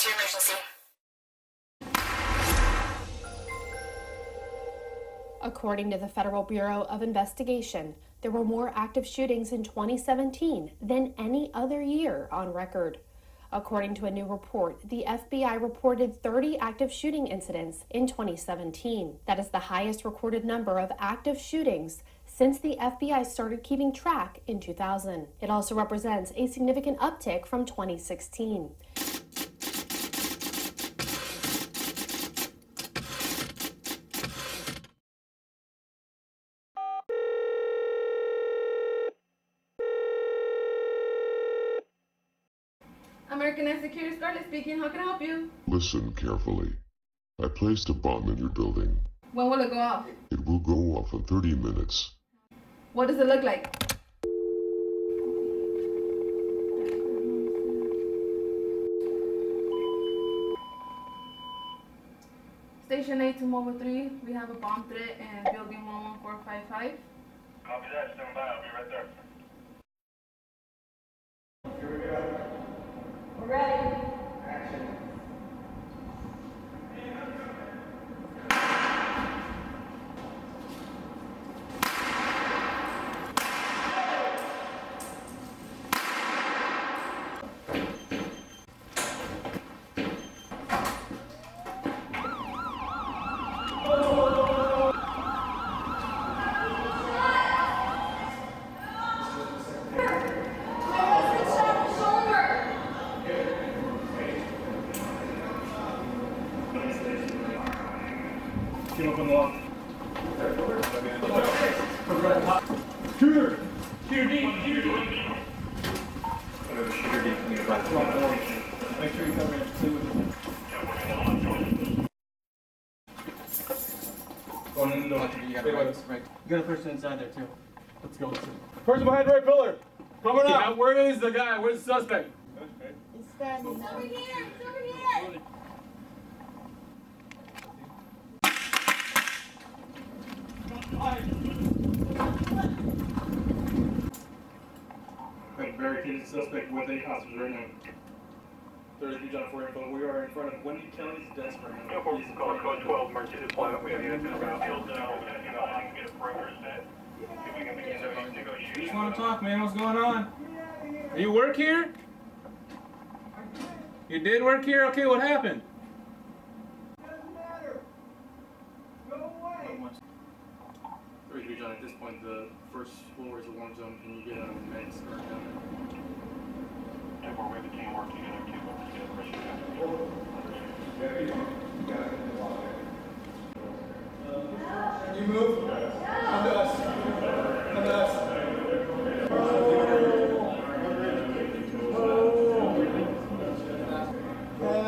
What's your emergency? According to the Federal Bureau of Investigation, there were more active shootings in 2017 than any other year on record. According to a new report, the FBI reported 30 active shooting incidents in 2017. That is the highest recorded number of active shootings since the FBI started keeping track in 2000. It also represents a significant uptick from 2016. American Security, Scarlett speaking. How can I help you? Listen carefully. I placed a bomb in your building. When will it go off? It will go off in 30 minutes. What does it look like? Station 8 to Mobile 3. We have a bomb threat in building 11455. Copy that. Stand by. I'll be right there. We're ready. Came up on the wall. Shooter! Shooter D! Shooter D! Make sure you come in. Going in the door. You got a person inside there too. Let's go. Person behind the right pillar. Coming up. Where is the guy? Where's the suspect? It's standing. It's over here. It's over here. Barricaded suspect with a hostage right now. 33 John 4 info. We are in front of Wendy Kelly's desk right now. Code 12, emergency deployment. We have units in around field now. We're going to get a perimeter set. See if we can begin negotiations. Just want to talk, man. What's going on? You work here? You did work here? Okay, what happened? Doesn't matter. Go away. 33 John, at this point, the first floor is a warm zone. Can you get a med start down there? And we're with the team working together to get the rest Can you move? Come to us. Come to us.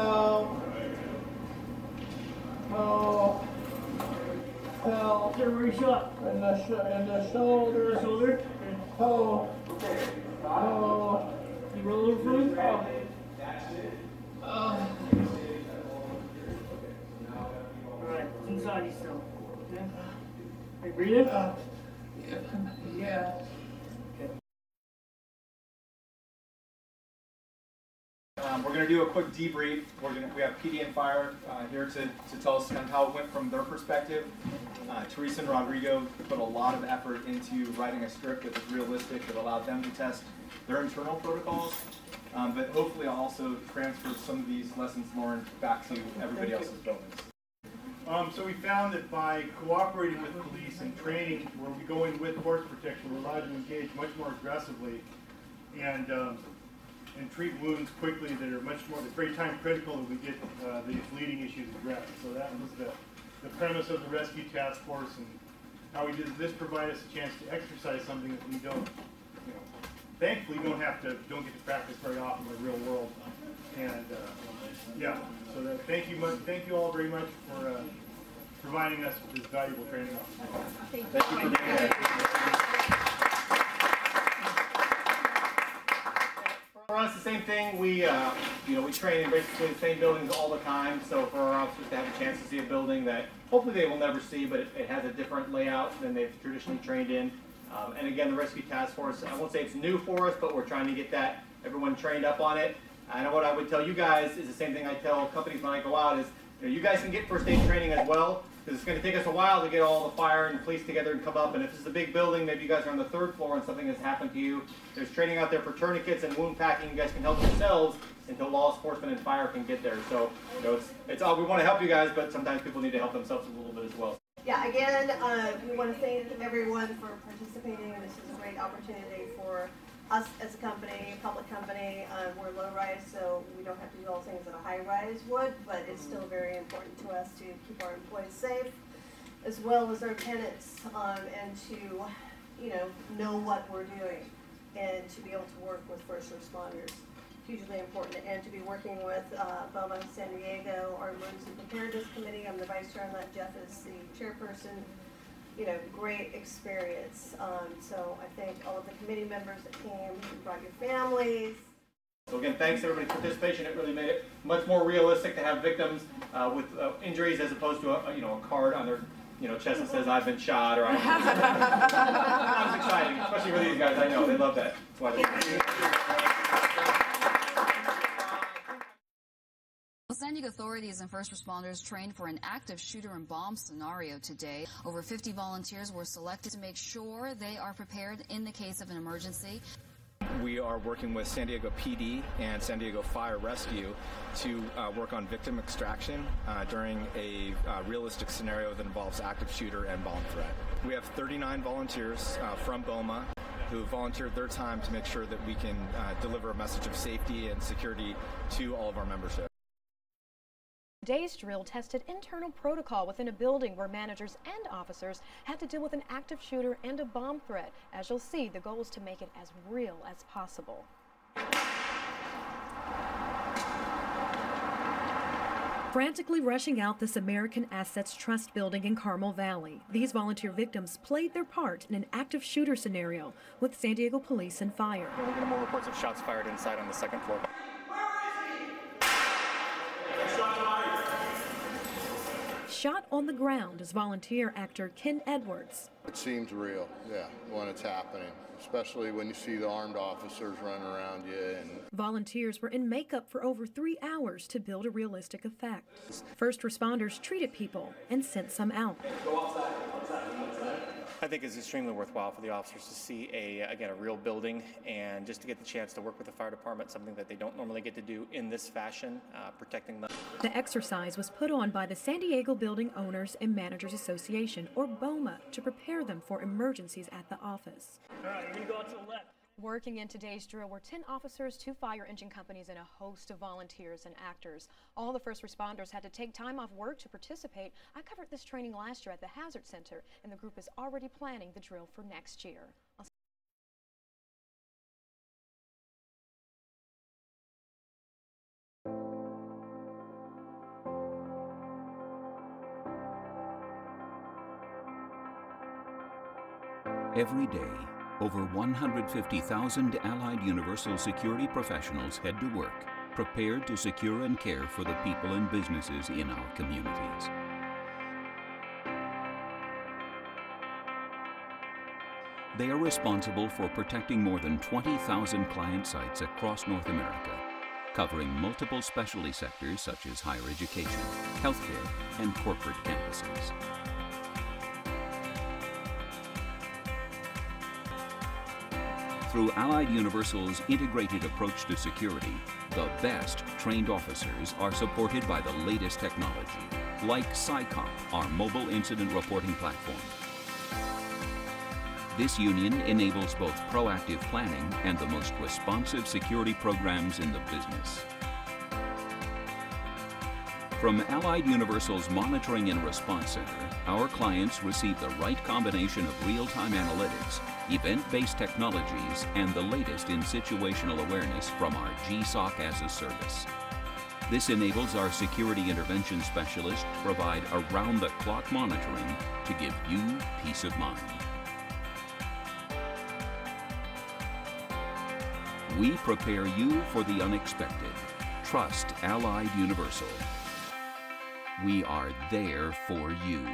Help. Where you shot? In the shoulder. Shoulder? Oh. Oh. You roll over for me? Alright, it's inside you still. Okay? Are you breathing? Yeah. We're going to do a quick debrief. We have PD and Fire here to tell us kind of how it went from their perspective. Teresa and Rodrigo put a lot of effort into writing a script that was realistic, that allowed them to test their internal protocols, but hopefully I'll also transfer some of these lessons learned back to everybody else's buildings. So we found that by cooperating with police and training, where we go in with force protection, we're allowed to engage much more aggressively and treat wounds quickly that are much more, it's very time critical that we get these bleeding issues addressed. So that was the premise of the rescue task force, and how we did this provide us a chance to exercise something that we don't, thankfully don't get to practice very often in the real world. And yeah, so that, thank you all very much for providing us with this valuable training opportunity. Thank you for being here. For us, the same thing. We train in basically the same buildings all the time. So for our officers to have a chance to see a building that hopefully they will never see, but it has a different layout than they've traditionally trained in. And again, the Rescue Task Force, I won't say it's new for us, but we're trying to get everyone trained up on it. I know what I would tell you guys is the same thing I tell companies when I go out is, you guys can get first aid training as well, because it's going to take us a while to get all the fire and police together and come up. And if it's a big building, maybe you guys are on the 3rd floor and something has happened to you. There's training out there for tourniquets and wound packing. You guys can help yourselves until law enforcement and fire can get there. So, it's all, we want to help you guys, but sometimes people need to help themselves a little bit as well. Yeah, again, we want to thank everyone for participating. This is a great opportunity for us as a company, public company. We're low rise, so we don't have to do all things that a high rise would, but it's still very important to us to keep our employees safe, as well as our tenants, and to, know what we're doing, and to be able to work with first responders. Hugely important, and to be working with BOMA San Diego, our Emergency Preparedness Committee. I'm the vice chair on that. Jeff is the chairperson. Great experience. So I thank all of the committee members that came, who brought your families. So again, thanks everybody for participation. It really made it much more realistic to have victims with injuries as opposed to a card on their chest that says I've been shot or That was exciting, especially for these guys. I know they love that. That's why they San Diego authorities and first responders trained for an active shooter and bomb scenario today. Over 50 volunteers were selected to make sure they are prepared in the case of an emergency. We are working with San Diego PD and San Diego Fire Rescue to work on victim extraction during a realistic scenario that involves active shooter and bomb threat. We have 39 volunteers from BOMA who volunteered their time to make sure that we can deliver a message of safety and security to all of our membership. Today's drill tested internal protocol within a building where managers and officers had to deal with an active shooter and a bomb threat. As you'll see, the goal is to make it as real as possible. Frantically rushing out this American Assets Trust building in Carmel Valley, these volunteer victims played their part in an active shooter scenario with San Diego Police and Fire. We're getting more reports of shots fired inside on the 2nd floor. Shot on the ground is volunteer actor Ken Edwards. It seems real, yeah, when it's happening, especially when you see the armed officers running around you. Volunteers were in makeup for over 3 hours to build a realistic effect. First responders treated people and sent some out. I think it's extremely worthwhile for the officers to see a real building and just to get the chance to work with the fire department, something that they don't normally get to do in this fashion, protecting them. The exercise was put on by the San Diego Building Owners and Managers Association, or BOMA, to prepare them for emergencies at the office. All right, you're going to go out to the left. Working in today's drill were 10 officers, 2 fire engine companies, and a host of volunteers and actors. All the first responders had to take time off work to participate. I covered this training last year at the Hazard Center, and the group is already planning the drill for next year. Every day, over 150,000 Allied Universal security professionals head to work, prepared to secure and care for the people and businesses in our communities. They are responsible for protecting more than 20,000 client sites across North America, covering multiple specialty sectors such as higher education, healthcare, and corporate campuses. Through Allied Universal's integrated approach to security, the best trained officers are supported by the latest technology, like SciComp, our mobile incident reporting platform. This union enables both proactive planning and the most responsive security programs in the business. From Allied Universal's Monitoring and Response Center, our clients receive the right combination of real-time analytics, event-based technologies, and the latest in situational awareness from our GSOC as a service. This enables our security intervention specialists to provide around-the-clock monitoring to give you peace of mind. We prepare you for the unexpected. Trust Allied Universal. We are there for you.